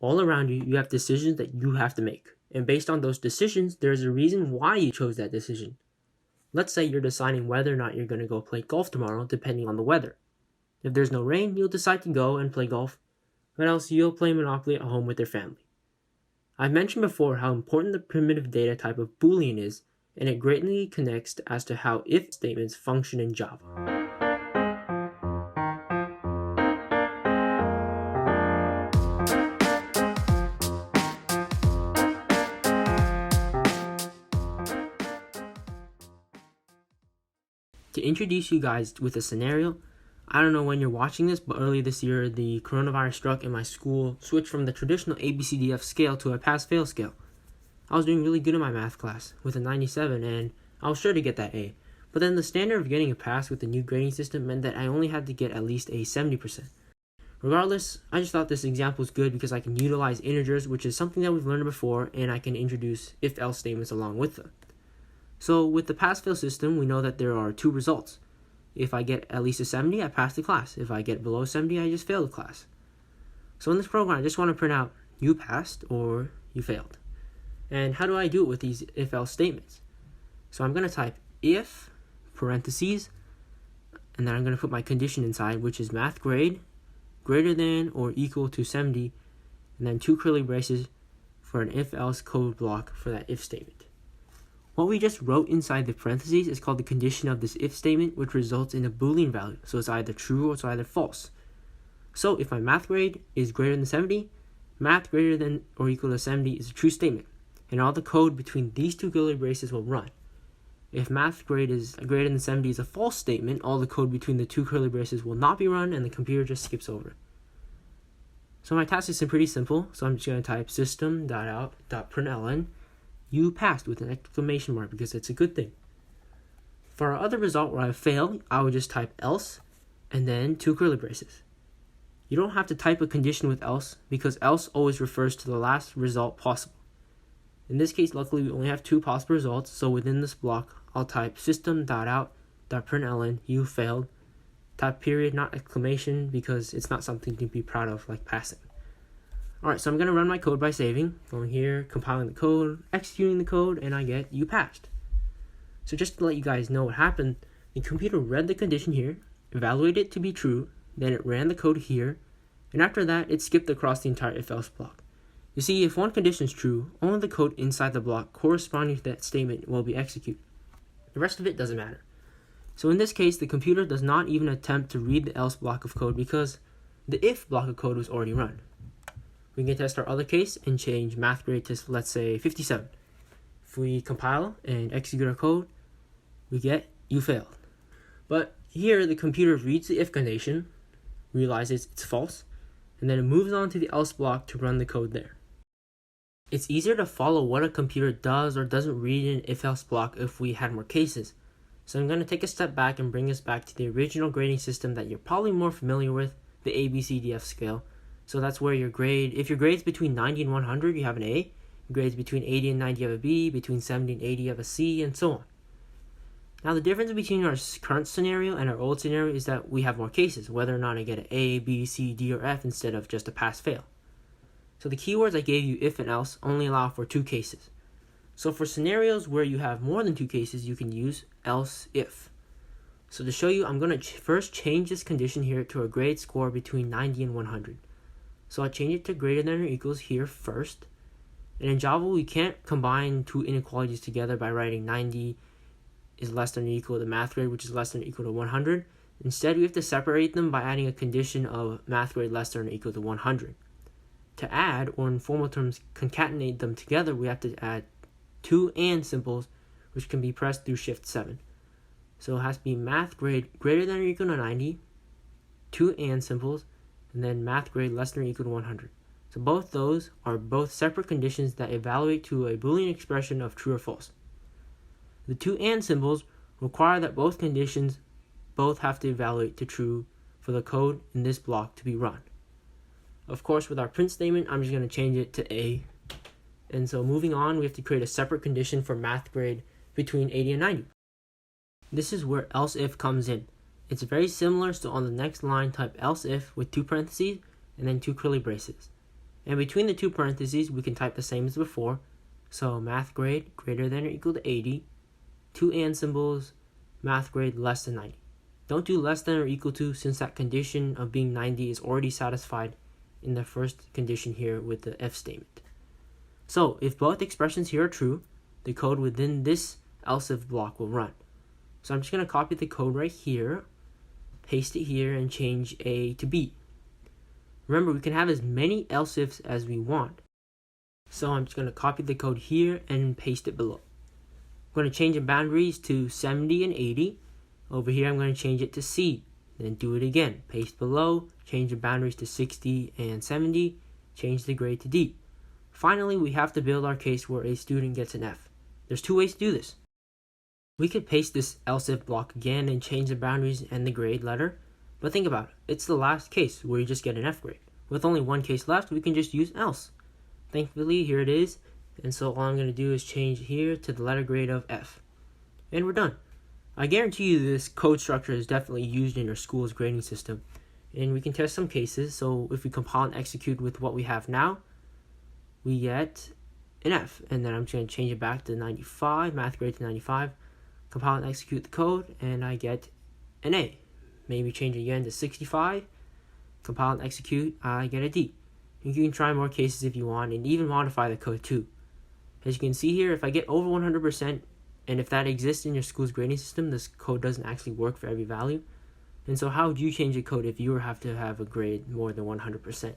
All around you, you have decisions that you have to make. And based on those decisions, there's a reason why you chose that decision. Let's say you're deciding whether or not you're going to go play golf tomorrow, depending on the weather. If there's no rain, you'll decide to go and play golf, or else you'll play Monopoly at home with your family. I've mentioned before how important the primitive data type of Boolean is, and it greatly connects as to how if statements function in Java. To introduce you guys with a scenario, I don't know when you're watching this, but earlier this year, the coronavirus struck and my school switched from the traditional ABCDF scale to a pass-fail scale. I was doing really good in my math class with a 97, and I was sure to get that A. But then the standard of getting a pass with the new grading system meant that I only had to get at least a 70%. Regardless, I just thought this example was good because I can utilize integers, which is something that we've learned before, and I can introduce if-else statements along with them. So with the pass-fail system, we know that there are two results. If I get at least a 70, I pass the class. If I get below 70, I just fail the class. So in this program, I just want to print out you passed or you failed. And how do I do it with these if-else statements? So I'm going to type if, parentheses, and then I'm going to put my condition inside, which is math grade greater than or equal to 70, and then two curly braces for an if-else code block for that if statement. What we just wrote inside the parentheses is called the condition of this if statement, which results in a Boolean value. So it's either true or it's either false. So if my math grade is greater than 70, math greater than or equal to 70 is a true statement, and all the code between these two curly braces will run. If math grade is greater than 70 is a false statement, all the code between the two curly braces will not be run, and the computer just skips over it. So my task is pretty simple, so I'm just going to type system.out.println you passed with an exclamation mark because it's a good thing. For our other result where I fail, I would just type else and then two curly braces. You don't have to type a condition with else because else always refers to the last result possible. In this case, luckily we only have two possible results, so within this block, I'll type system.out.println you failed, type period, not exclamation, because it's not something to be proud of like passing. Alright, so I'm going to run my code by saving, going here, compiling the code, executing the code, and I get you passed. So just to let you guys know what happened, the computer read the condition here, evaluated it to be true, then it ran the code here, and after that it skipped across the entire if-else block. You see, if one condition is true, only the code inside the block corresponding to that statement will be executed. The rest of it doesn't matter. So in this case, the computer does not even attempt to read the else block of code because the if block of code was already run. We can test our other case and change math grade to, let's say, 57. If we compile and execute our code, we get you failed. But here the computer reads the if condition, realizes it's false, and then it moves on to the else block to run the code there. It's easier to follow what a computer does or doesn't read in an if-else block if we had more cases. So I'm going to take a step back and bring us back to the original grading system that you're probably more familiar with, the ABCDF scale. So that's where your grade, if your grade's between 90 and 100, you have an A. Your grade's between 80 and 90, you have a B. Between 70 and 80, you have a C, and so on. Now the difference between our current scenario and our old scenario is that we have more cases, whether or not I get an A, B, C, D, or F instead of just a pass-fail. So the keywords I gave you, if and else, only allow for two cases. So for scenarios where you have more than two cases, you can use else if. So to show you, I'm going to first change this condition here to a grade score between 90 and 100. So I change it to greater than or equals here first. And in Java, we can't combine two inequalities together by writing 90 is less than or equal to math grade, which is less than or equal to 100. Instead, we have to separate them by adding a condition of math grade less than or equal to 100. To add, or in formal terms, concatenate them together, we have to add two and symbols, which can be pressed through Shift 7. So it has to be math grade greater than or equal to 90, two and symbols, and then math grade less than or equal to 100. So both those are both separate conditions that evaluate to a Boolean expression of true or false. The two and symbols require that both conditions both have to evaluate to true for the code in this block to be run. Of course, with our print statement, I'm just going to change it to A. And so moving on, we have to create a separate condition for math grade between 80 and 90. This is where else if comes in. It's very similar, so on the next line type else if with two parentheses and then two curly braces. And between the two parentheses, we can type the same as before. So math grade greater than or equal to 80. Two and symbols, math grade less than 90. Don't do less than or equal to, since that condition of being 90 is already satisfied in the first condition here with the if statement. So if both expressions here are true, the code within this else if block will run. So I'm just going to copy the code right here, paste it here, and change A to B. Remember, we can have as many else ifs as we want. So I'm just going to copy the code here and paste it below. I'm going to change the boundaries to 70 and 80. Over here, I'm going to change it to C. Then do it again. Paste below, change the boundaries to 60 and 70, change the grade to D. Finally, we have to build our case where a student gets an F. There's two ways to do this. We could paste this else if block again and change the boundaries and the grade letter. But think about it. It's the last case where you just get an F grade. With only one case left, we can just use else. Thankfully, here it is. And so all I'm going to do is change here to the letter grade of F. And we're done. I guarantee you this code structure is definitely used in your school's grading system. And we can test some cases. So if we compile and execute with what we have now, we get an F. And then I'm just going to change it back to 95, math grade to 95. Compile and execute the code, and I get an A. Maybe change it again to 65. Compile and execute, I get a D. You can try more cases if you want, and even modify the code too. As you can see here, if I get over 100%, and if that exists in your school's grading system, this code doesn't actually work for every value. And so how would you change the code if you have to have a grade more than 100%?